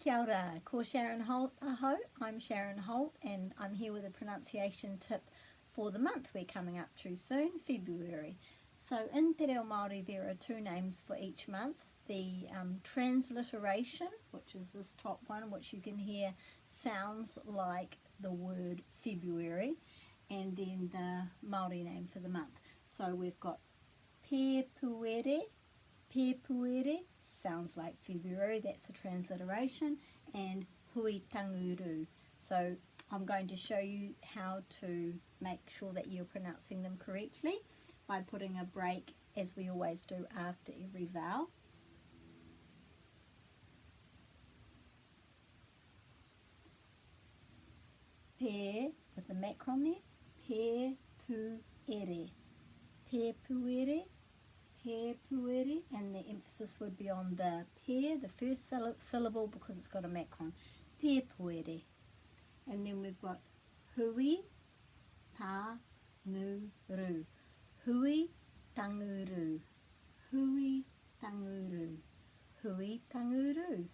Kia ora, ko Sharon Holt aho. I'm Sharon Holt and I'm here with a pronunciation tip for the month we're coming up to soon, February. So in Te Reo Māori there are two names for each month. The transliteration, which is this top one, which you can hear sounds like the word February, and then the Māori name for the month. So we've got Pepuere. Pepuere sounds like February, that's a transliteration, and Hui Tanguru. So I'm going to show you how to make sure that you're pronouncing them correctly by putting a break, as we always do, after every vowel. Pe, with the macron there, Pepuere. Pepuere. Pepuere, and the emphasis would be on the pe, the first syllable, because it's got a macron. Pepuere. And then we've got hui tanguru. Hui tanguru. Hui tanguru. Hui tanguru.